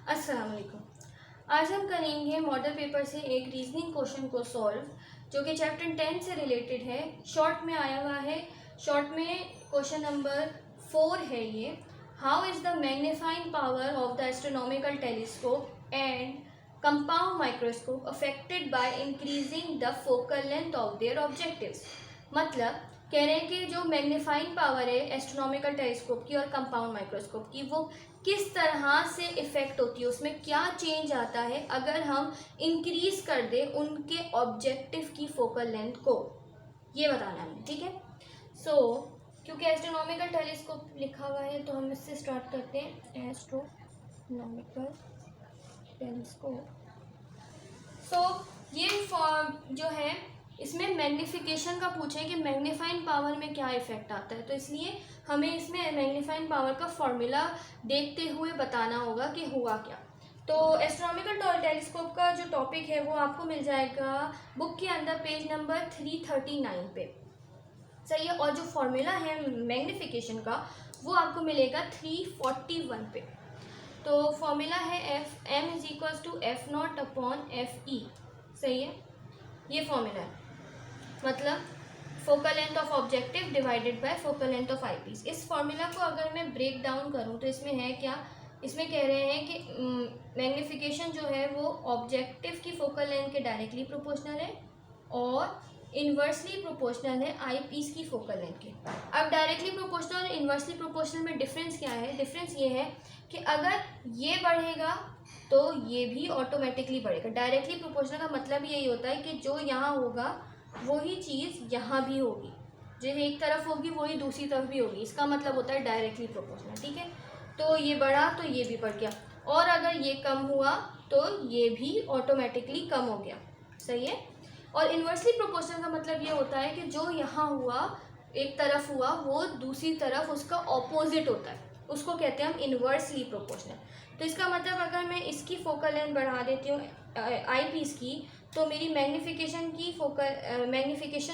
अस्सलाम वालेकुम। आज हम करेंगे मॉडल पेपर से एक रीजनिंग क्वेश्चन को सॉल्व, जो कि चैप्टर 10 से रिलेटेड है। शॉर्ट में आया हुआ है। शॉर्ट में क्वेश्चन नंबर 4 है ये। How is the magnifying power of the astronomical telescope and compound microscope affected by increasing the focal length of their objectives. मतलब कह रहे हैं कि जो मैग्नीफाइंग पावर है एस्ट्रोनॉमिकल टेलीस्कोप की और कंपाउंड माइक्रोस्कोप की, वो किस तरह से इफ़ेक्ट होती है, उसमें क्या चेंज आता है अगर हम इंक्रीज कर दें उनके ऑब्जेक्टिव की फोकल लेंथ को, ये बताना है। ठीक है। क्योंकि एस्ट्रोनॉमिकल टेलीस्कोप लिखा हुआ है तो हम इससे स्टार्ट करते हैं। Astronomical telescope. ये फॉर्म जो है, इसमें मैग्नीफिकेशन का पूछें कि मैग्नीफाइंग पावर में क्या इफेक्ट आता है, तो इसलिए हमें इसमें मैग्नीफाइंग पावर का फॉर्मूला देखते हुए बताना होगा कि हुआ क्या। तो एस्ट्रोनॉमिकल टेलीस्कोप का जो टॉपिक है वो आपको मिल जाएगा बुक के अंदर पेज नंबर 339 पे। सही है। और जो फॉर्मूला है मैग्नीफिकेशन का वो आपको मिलेगा 341 पे। तो फॉर्मूला है M is equals to F naught upon F E. सही है। ये फॉर्मूला है, मतलब focal length of objective divided by focal length of eyepiece. इस फॉर्मूला को अगर मैं ब्रेक डाउन करूँ तो इसमें है क्या, इसमें कह रहे हैं कि मैग्नीफिकेशन जो है वो ऑब्जेक्टिव की फोकल लेंथ के डायरेक्टली प्रोपोर्शनल है और इन्वर्सली प्रोपोर्शनल है आईपीस की फोकल लेंथ के। अब डायरेक्टली प्रोपोर्शनल और इन्वर्सली प्रोपोर्शनल में डिफरेंस क्या है? डिफरेंस ये है कि अगर ये बढ़ेगा तो ये भी ऑटोमेटिकली बढ़ेगा। डायरेक्टली प्रोपोर्शनल का मतलब यही होता है कि जो यहाँ होगा वही चीज़ यहाँ भी होगी, जो एक तरफ होगी वही दूसरी तरफ भी होगी। इसका मतलब होता है डायरेक्टली प्रोपोर्शनल। ठीक है। तो ये बढ़ा तो ये भी बढ़ गया, और अगर ये कम हुआ तो ये भी ऑटोमेटिकली कम हो गया। सही है। और इन्वर्सली प्रोपोर्शनल का मतलब ये होता है कि जो यहाँ हुआ, एक तरफ हुआ, वो दूसरी तरफ उसका ऑपोजिट होता है, उसको कहते हैं हम इन्वर्सली प्रोपोर्शनल। तो इसका मतलब अगर मैं इसकी फोकल लेंथ बढ़ा देती हूँ आई पीस की, तो मेरी मैग्नीफिकेशन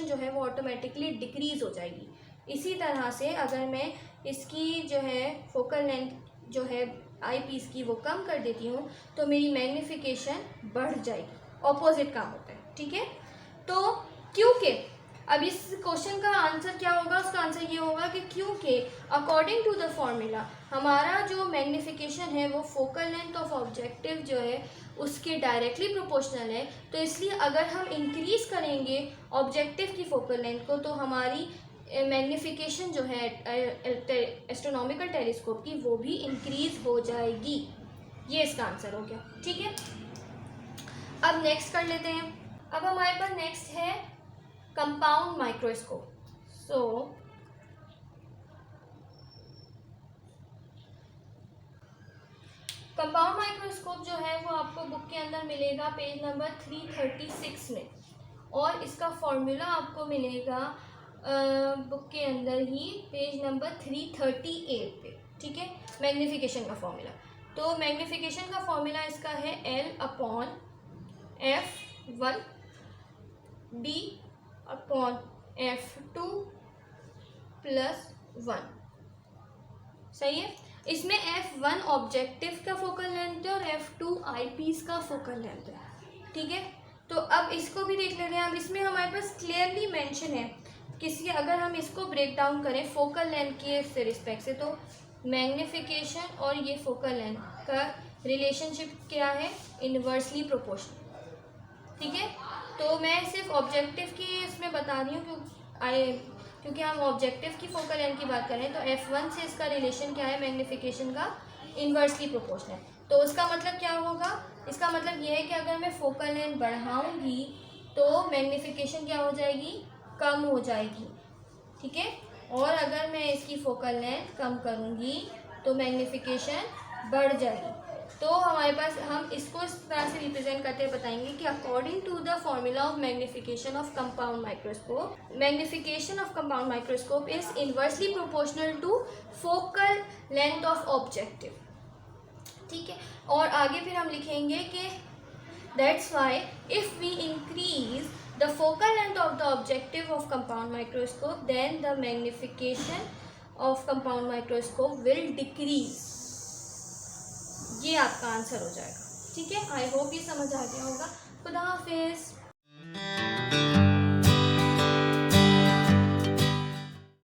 जो है वो ऑटोमेटिकली डिक्रीज हो जाएगी। इसी तरह से अगर मैं इसकी जो है फोकल लेंथ जो है आई पीस की वो कम कर देती हूँ तो मेरी मैग्नीफिकेशन बढ़ जाएगी। ऑपोजिट काम होता है। ठीक है। तो क्योंकि अब इस क्वेश्चन का आंसर क्या होगा, उसका आंसर ये होगा कि क्योंकि अकॉर्डिंग टू द फॉर्मूला हमारा जो मैग्नीफिकेशन है वो फोकल लेंथ ऑफ ऑब्जेक्टिव जो है उसके डायरेक्टली प्रोपोर्शनल है, तो इसलिए अगर हम इंक्रीज करेंगे ऑब्जेक्टिव की फोकल लेंथ को तो हमारी मैग्नीफिकेशन जो है एस्ट्रोनॉमिकल टेलीस्कोप की वो भी इंक्रीज हो जाएगी। ये इसका आंसर हो गया। ठीक है। अब नेक्स्ट कर लेते हैं। अब हमारे पास नेक्स्ट है कंपाउंड माइक्रोस्कोप। कंपाउंड माइक्रोस्कोप जो है वो आपको बुक के अंदर मिलेगा पेज नंबर 336 में, और इसका फॉर्मूला आपको मिलेगा बुक के अंदर ही पेज नंबर 338 पे। ठीक है। मैग्नीफिकेशन का फॉर्मूला, तो मैग्नीफिकेशन का फॉर्मूला इसका है L upon F1 B upon F2 plus 1। सही है। इसमें F1 ऑब्जेक्टिव का फोकल लेंथ है और F2 आईपीस का फोकल लेंथ है। ठीक है। तो अब इसको भी देख लेते हैं। अब इसमें हमारे पास क्लियरली मेंशन है किसी, अगर हम इसको ब्रेक डाउन करें फोकल लेंथ के रिस्पेक्ट से, तो मैग्नीफिकेशन और ये फोकल लेंथ का रिलेशनशिप क्या है? Inversely proportional. ठीक है। तो मैं सिर्फ ऑब्जेक्टिव की इसमें बता रही हूँ क्योंकि हम ऑब्जेक्टिव की फोकल लेंथ की बात करें तो F1 से इसका रिलेशन क्या है? मैग्नीफिकेशन का इन्वर्सली प्रोपोर्शनल। तो उसका मतलब क्या होगा? इसका मतलब ये है कि अगर मैं फोकल लेंथ बढ़ाऊंगी तो मैग्नीफिकेशन क्या हो जाएगी? कम हो जाएगी। ठीक है। और अगर मैं इसकी फोकल लेंथ कम करूंगी तो मैग्नीफिकेशन बढ़ जाएगी। तो हमारे पास, हम इसको इस तरह से रिप्रेजेंट करते बताएंगे कि according to the formula of magnification of compound microscope, magnification of compound microscope is inversely proportional to focal length of objective. ठीक है। और आगे फिर हम लिखेंगे कि that's why if we increase the focal length of the objective of compound microscope then the magnification of compound microscope will decrease. ये आपका आंसर हो जाएगा। ठीक है, आई होप ये समझ आ गया होगा। खुदा हाफिज़।